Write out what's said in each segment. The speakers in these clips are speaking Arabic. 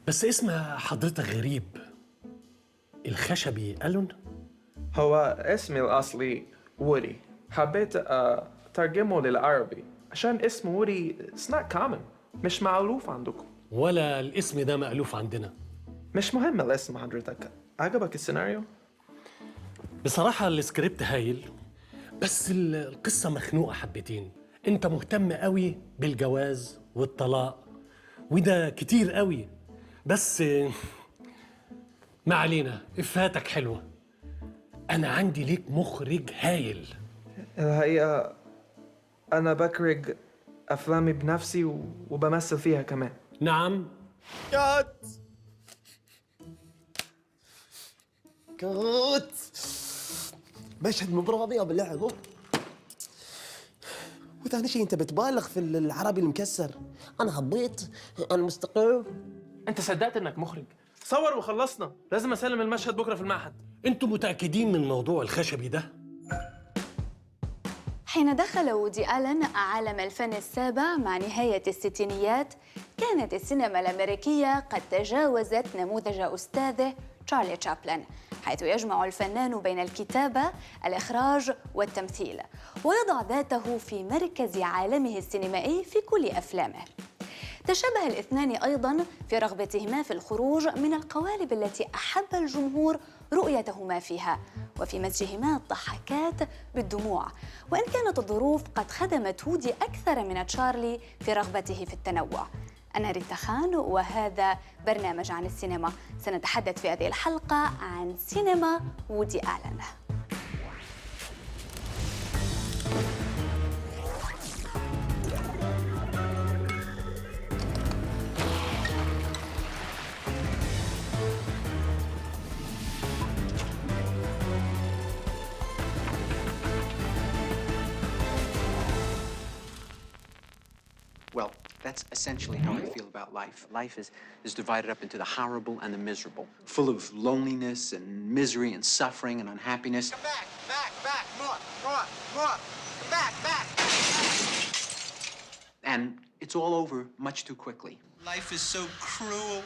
بس اسم حضرتك غريب. الخشبي ألون؟ هو اسمي الأصلي وودي. حبيت ترجمه للعربي عشان اسم وودي it's not common، مش معروف عندكم. ولا الاسم ده مألوف عندنا. مش مهم الاسم حضرتك. عجبك السيناريو؟ بصراحة السكريبت هايل، بس القصة مخنوقة حبتين. انت مهتم قوي بالجواز والطلاق، وده كتير قوي. بس ما علينا، افهاتك حلوة. انا عندي ليك مخرج هايل. الحقيقة أنا بكرج أفلامي بنفسي وبمثل فيها كمان. نعم. كات كات مشهد مبرر يا باللعب. وثاني شيء انت بتبالغ في العربي المكسر. انا هبيت، انا مستقر. أنت صدقت إنك مخرج؟ صور وخلصنا، لازم أسلم المشهد بكرة في المعهد. انتوا متأكدين من موضوع الخشبي ده؟ حين دخل وودي آلن عالم الفن السابع مع نهاية الستينيات، كانت السينما الأمريكية قد تجاوزت نموذج أستاذه تشارلي تشابلن، حيث يجمع الفنان بين الكتابة، الإخراج والتمثيل، ويضع ذاته في مركز عالمه السينمائي في كل أفلامه. تشابه الاثنان أيضاً في رغبتهما في الخروج من القوالب التي أحب الجمهور رؤيتهما فيها، وفي مزجهما الضحكات بالدموع، وإن كانت الظروف قد خدمت وودي أكثر من تشارلي في رغبته في التنوع. أنا ريتا خان، وهذا برنامج عن السينما. سنتحدث في هذه الحلقة عن سينما وودي آلن. Well, that's essentially how I feel about life. Life is divided up into the horrible and the miserable, full of loneliness and misery and suffering and unhappiness. Come back, more, come back. And it's all over much too quickly. Life is so cruel.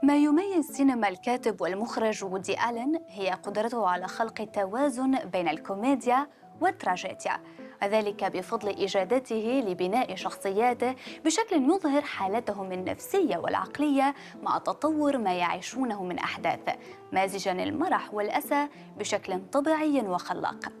ما يميز سينما الكاتب والمخرج وودي آلن هي قدرته على خلق توازن بين الكوميديا والتراجيديا، وذلك بفضل إيجاداته لبناء شخصياته بشكل يظهر حالتهم النفسية والعقلية مع تطور ما يعيشونه من أحداث، مازجاً المرح والأسى بشكل طبيعي وخلاق.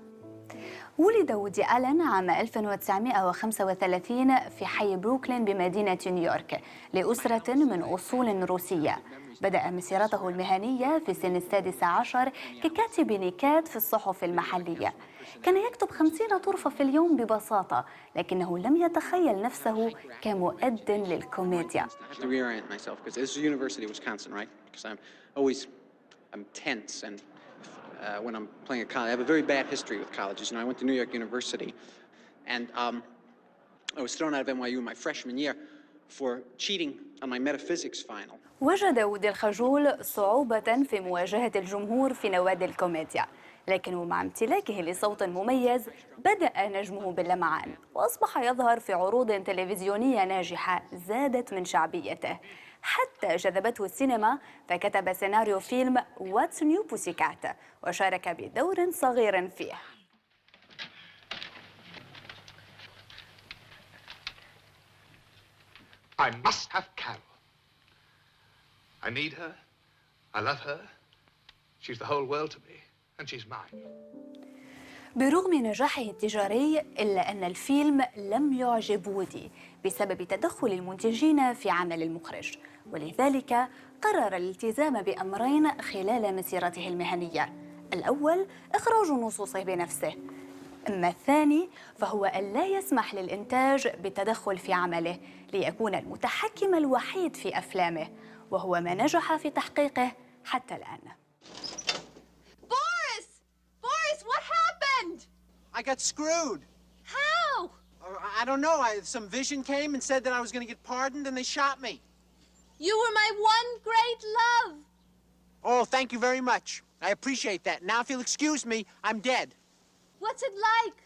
ولد وودي آلن عام 1935 في حي بروكلين بمدينة نيويورك لأسرة من أصول روسية. بدأ مسيرته المهنية في سن 16 ككاتب نكات في الصحف المحلية. كان يكتب 50 طرفة في اليوم ببساطة، لكنه لم يتخيل نفسه كمؤد للكوميديا. When I'm playing at college, I have a very bad history with colleges. You know, I went to New York University, and I was thrown out of NYU in my freshman year for cheating on my metaphysics final. وجد وودي الخجول صعوبة في مواجهة الجمهور في نوادي الكوميديا، لكنه مع امتلاكه لصوت مميز بدأ نجمه باللمعان، وأصبح يظهر في عروض تلفزيونية ناجحة زادت من شعبيته، حتى جذبته السينما فكتب سيناريو فيلم واتس نيو بوسيكات وشارك بدور صغير فيه. I must have Carol. I need her. I love her. She's the whole world to me, and she's mine. برغم نجاحه التجاري إلا أن الفيلم لم يعجب وودي بسبب تدخل المنتجين في عمل المخرج، ولذلك قرر الالتزام بأمرين خلال مسيرته المهنية. الأول إخراج نصوصه بنفسه، أما الثاني فهو أن لا يسمح للإنتاج بالتدخل في عمله ليكون المتحكم الوحيد في أفلامه، وهو ما نجح في تحقيقه حتى الآن. I got screwed. How? I don't know. Some vision came and said that I was going to get pardoned, and they shot me. You were my one great love. Oh, thank you very much. I appreciate that. Now, if you'll excuse me, I'm dead. What's it like?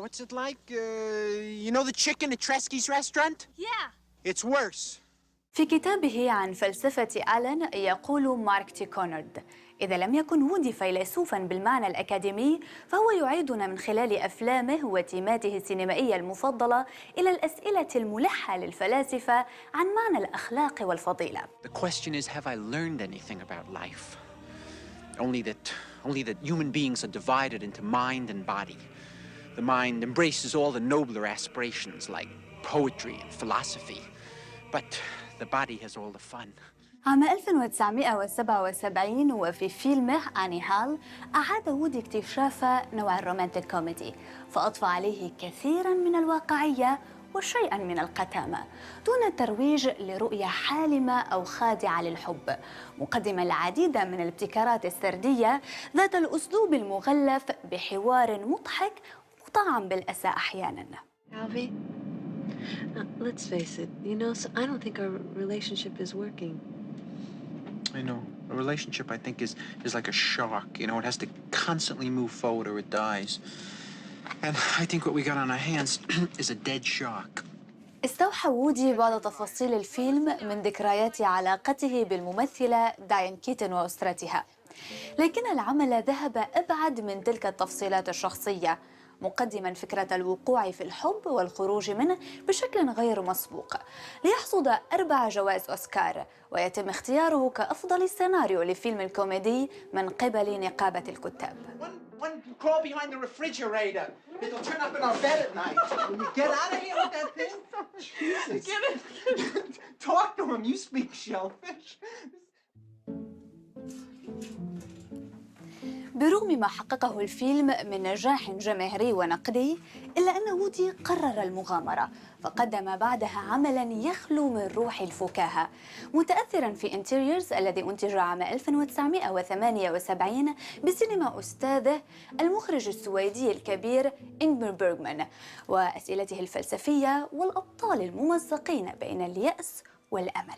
What's it like? You know the chicken at Tresky's restaurant? Yeah. It's worse. في كتابه عن فلسفة ألان يقول مارك تي كونرد: إذا لم يكن وودي فيلسوفاً بالمعنى الأكاديمي، فهو يعيدنا من خلال أفلامه وتيماته السينمائية المفضلة إلى الأسئلة الملحة للفلاسفة عن معنى الأخلاق والفضيلة. The question is, have I learned anything about life? Only that human beings are divided into mind and body. The mind embraces all the nobler aspirations like poetry and philosophy, but the body has all the fun. عام 1977 وفي فيلمه أني هال أعاد وودي اكتشاف نوع الرومانتيك كوميدي، فأضفى عليه كثيراً من الواقعية وشيئاً من القتامة دون الترويج لرؤية حالمة أو خادعة للحب، مقدماً العديد من الابتكارات السردية ذات الأسلوب المغلف بحوار مضحك مطعم بالأسى أحياناً. Alfie, let's face it, I don't think our relationship is working. I know. A relationship, I think, is like a shark. It has to constantly move forward or it dies. And I think what we got on our hands is a dead shark. استوحى وودي بعض تفاصيل الفيلم من ذكريات علاقته بالممثلة داين كيتن وأسرتها، لكن العمل ذهب أبعد من تلك التفصيلات الشخصية، مقدماً فكرة الوقوع في الحب والخروج منه بشكل غير مسبوق، ليحصد 4 جوائز أوسكار ويتم اختياره كأفضل سيناريو لفيلم الكوميدي من قبل نقابة الكتاب. One crawl behind the refrigerator. It'll turn up in our bed at night. When you get out of here with that thing. Jesus. Get it. Talk to him. You speak shellfish. برغم ما حققه الفيلم من نجاح جماهيري ونقدي، إلا أن وودي قرر المغامرة، فقدم بعدها عملاً يخلو من روح الفكاهة، متأثراً في انتيريورز الذي أنتج عام 1978 بسينما أستاذه المخرج السويدي الكبير إنجمار بيرغمان، وأسئلته الفلسفية والأبطال الممزقين بين اليأس والأمل.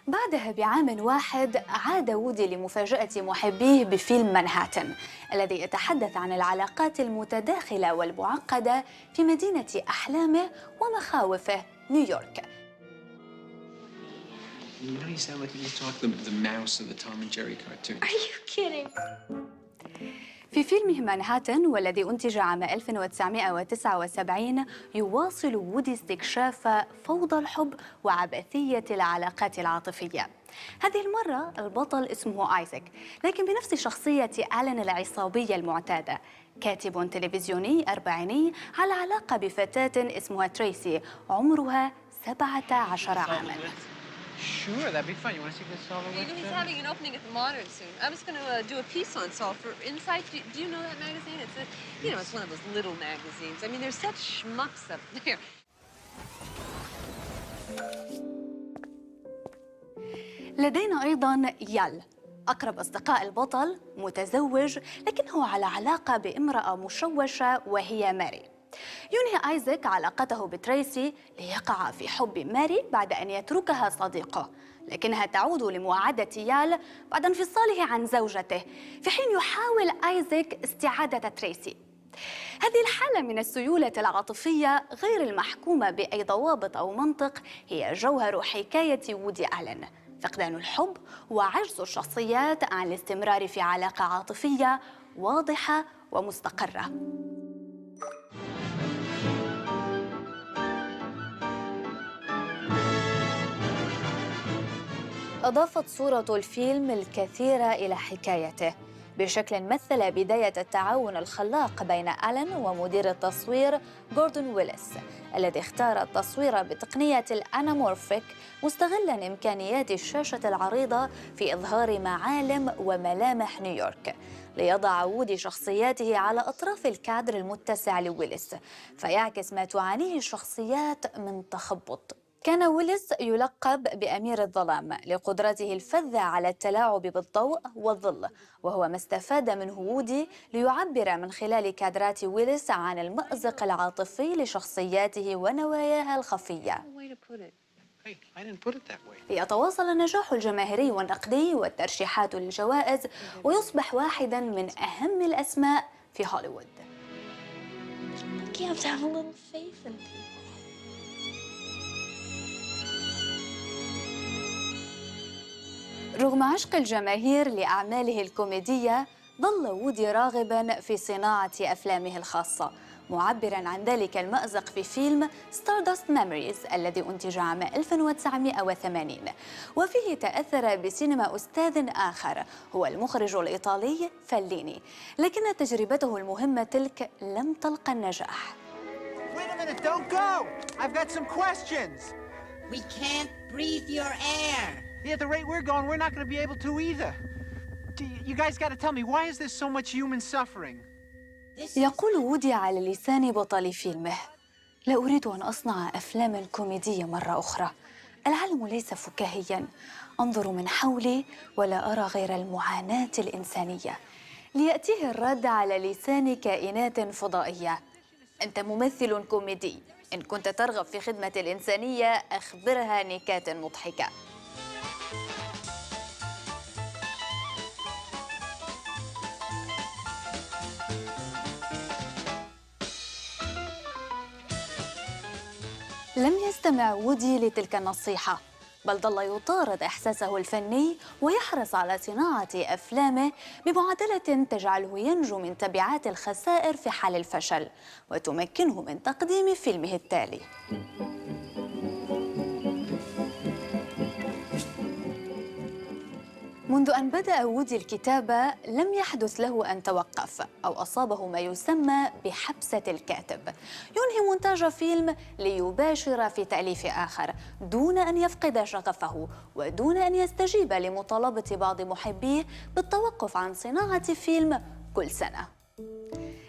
بعدها بعام واحد عاد وودي لمفاجأة محبيه بفيلم مانهاتن الذي يتحدث عن العلاقات المتداخلة والمعقدة في مدينة أحلامه ومخاوفه نيويورك. You sound like you just talk the mouse of the Tom and Jerry cartoon. Are you kidding? في فيلمه مانهاتن والذي أنتج عام 1979 يواصل وودي استكشاف فوضى الحب وعبثية العلاقات العاطفية. هذه المرة البطل اسمه آيزاك، لكن بنفس شخصية ألان العصابية المعتادة، كاتب تلفزيوني أربعيني على علاقة بفتاة اسمها تريسي عمرها 17 عاماً. Sure, that'd be fun. You want to see this Solver? He's having an opening at the Modern soon. I was going to do a piece on Salt for Insight. Do you know that magazine? It's one of those little magazines. I mean, there's such schmucks up there. لدينا أيضاً يال، أقرب أصدقاء البطل، متزوج لكنه على علاقة بامرأة مشوشة وهي ماري. ينهي آيزاك علاقته بتريسي ليقع في حب ماري بعد أن يتركها صديقه، لكنها تعود لمواعدة يال بعد انفصاله عن زوجته، في حين يحاول آيزاك استعادة تريسي. هذه الحالة من السيولة العاطفية غير المحكومة بأي ضوابط أو منطق هي جوهر حكاية وودي ألان، فقدان الحب وعجز الشخصيات عن الاستمرار في علاقة عاطفية واضحة ومستقرة. أضافت صورة الفيلم الكثير إلى حكايته بشكل مثل بداية التعاون الخلاق بين ألان ومدير التصوير غوردون ويليس الذي اختار التصوير بتقنية الأنامورفيك مستغلاً إمكانيات الشاشة العريضة في إظهار معالم وملامح نيويورك، ليضع وودي شخصياته على أطراف الكادر المتسع لويليس فيعكس ما تعانيه الشخصيات من تخبط. كان ويليس يلقب بأمير الظلام لقدرته الفذة على التلاعب بالضوء والظل، وهو ما استفاد منه وودي ليعبر من خلال كادرات ويليس عن المأزق العاطفي لشخصياته ونواياها الخفية. ليتواصل النجاح الجماهيري والنقدي والترشيحات للجوائز ويصبح واحداً من أهم الأسماء في هوليوود. You have to have a little faith in people. رغم عشق الجماهير لأعماله الكوميدية، ظل وودي راغباً في صناعة أفلامه الخاصة، معبراً عن ذلك المأزق في فيلم Stardust Memories الذي أنتج عام 1980، وفيه تأثر بسينما أستاذ آخر هو المخرج الإيطالي فليني، لكن تجربته المهمة تلك لم تلقى النجاح. Wait a minute, don't go! I've got some questions. We can't breathe your air. Yeah, the rate we're going, we're not going to be able to either. You guys got to tell me, why is there so much human suffering? يقول وودي على لسان بطل فيلمه: لا أريد أن أصنع أفلاما كوميدية مرة أخرى، العالم ليس فكاهياً، أنظر من حولي ولا أرى غير المعاناة الإنسانية. ليأتيه الرد على لسان كائنات فضائية: أنت ممثل كوميدي، إن كنت ترغب في خدمة الإنسانية أخبرها نكات مضحكة. لم يستمع وودي لتلك النصيحة، بل ظل يطارد إحساسه الفني ويحرص على صناعة أفلامه بمعادلة تجعله ينجو من تبعات الخسائر في حال الفشل وتمكنه من تقديم فيلمه التالي. منذ أن بدأ وودي الكتابة لم يحدث له أن توقف أو أصابه ما يسمى بحبسة الكاتب، ينهي مونتاج فيلم ليباشر في تأليف آخر دون أن يفقد شغفه ودون أن يستجيب لمطالبة بعض محبيه بالتوقف عن صناعة فيلم كل سنة.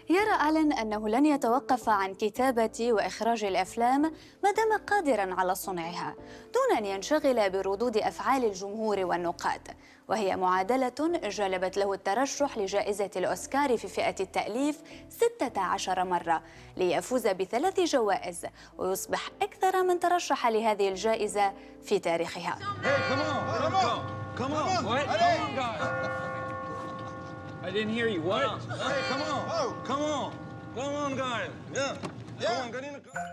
يرى ألن أنه لن يتوقف عن كتابة وإخراج الأفلام ما دام قادراً على صنعها دون أن ينشغل بردود أفعال الجمهور والنقاد، وهي معادلة جلبت له الترشح لجائزة الأوسكار في فئة التأليف 16 مرة ليفوز ب3 جوائز ويصبح أكثر من ترشح لهذه الجائزة في تاريخها. I didn't hear you. What? Hey, come on. Oh, come on. Come on, guys. Yeah. Come on, get in the car.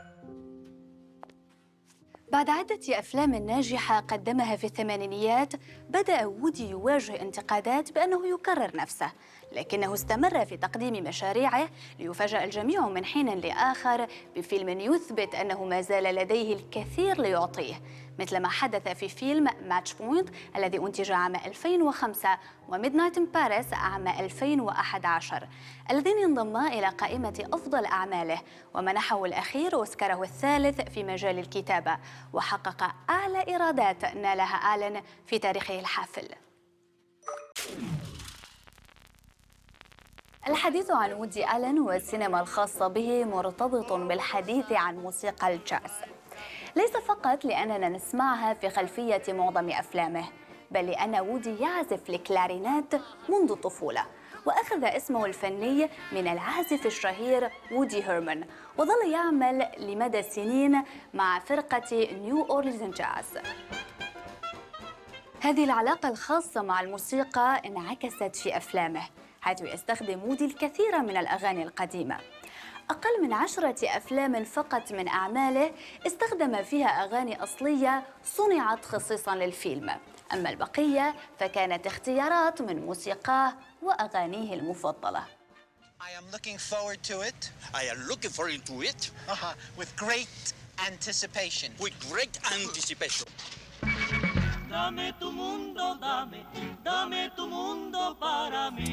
بعد عدة أفلام ناجحة قدمها في الثمانينيات، بدأ وودي يواجه انتقادات بأنه يكرر نفسه، لكنه استمر في تقديم مشاريعه ليفاجأ الجميع من حين لآخر بفيلم يثبت أنه ما زال لديه الكثير ليعطيه، مثل ما حدث في فيلم ماتش بوينت الذي أنتج عام 2005 وميدنايت إن باريس عام 2011 اللذين انضما إلى قائمة أفضل أعماله، ومنحه الأخير أوسكاره الثالث في مجال الكتابة، وحقق أعلى إيرادات نالها آلن في تاريخه الحافل. الحديث عن وودي آلن والسينما الخاصة به مرتبط بالحديث عن موسيقى الجاز، ليس فقط لأننا نسمعها في خلفية معظم أفلامه، بل لأن وودي يعزف الكلارينات منذ الطفولة، وأخذ اسمه الفني من العازف الشهير وودي هيرمان، وظل يعمل لمدى سنين مع فرقة نيو أورلينز جاز. هذه العلاقة الخاصة مع الموسيقى انعكست في أفلامه، حيث يستخدم وودي الكثير من الأغاني القديمة. أقل من 10 أفلام فقط من أعماله استخدم فيها أغاني أصلية صنعت خصيصاً للفيلم، أما البقية فكانت اختيارات من موسيقاه وأغانيه المفضلة. I am looking forward to it. I am looking forward to it. With great anticipation. With great anticipation. Dame tu mundo, dame tu mundo para mí.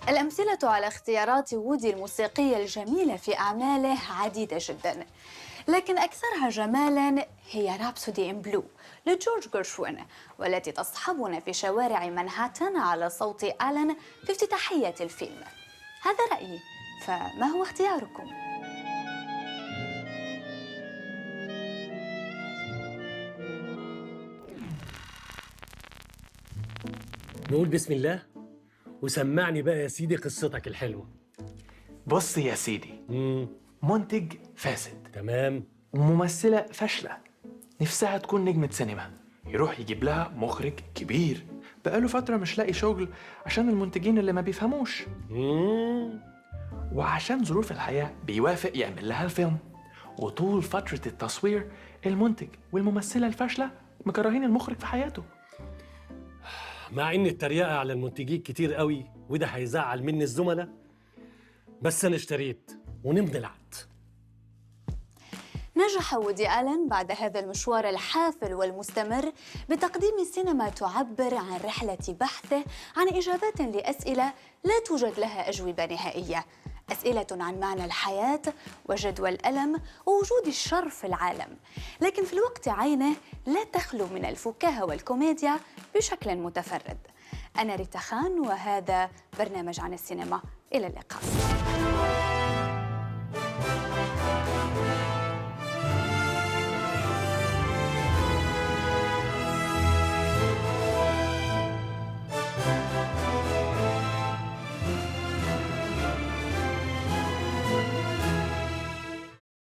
الأمثلة على اختيارات وودي الموسيقية الجميلة في أعماله عديدة جداً، لكن أكثرها جمالاً هي رابسودي إن بلو لجورج جيرشوين، والتي تصحبنا في شوارع منهاتن على صوت آلن في افتتاحية الفيلم. هذا رأيي، فما هو اختياركم؟ نقول بسم الله وسمعني بقى يا سيدي قصتك الحلوة. بص يا سيدي، منتج فاسد، تمام، وممثلة فاشلة نفسها تكون نجمة سينما، يروح يجيب لها مخرج كبير بقاله فترة مش لاقي شغل عشان المنتجين اللي ما بيفهموش، وعشان ظروف الحياة بيوافق يعمل لها الفيلم. وطول فترة التصوير المنتج والممثلة الفاشلة مكرهين المخرج في حياته. مع ان التريقة على المنتجين كتير قوي وده هيزعل مني الزملاء، بس انا اشتريت ونمضي العقد. نجح وودي آلن بعد هذا المشوار الحافل والمستمر بتقديم سينما تعبر عن رحلة بحثه عن إجابات لأسئلة لا توجد لها أجوبة نهائية، أسئلة عن معنى الحياة وجدوى الألم ووجود الشر في العالم، لكن في الوقت عينه لا تخلو من الفكاهة والكوميديا بشكل متفرد. أنا ريتا خان وهذا برنامج عن السينما، إلى اللقاء.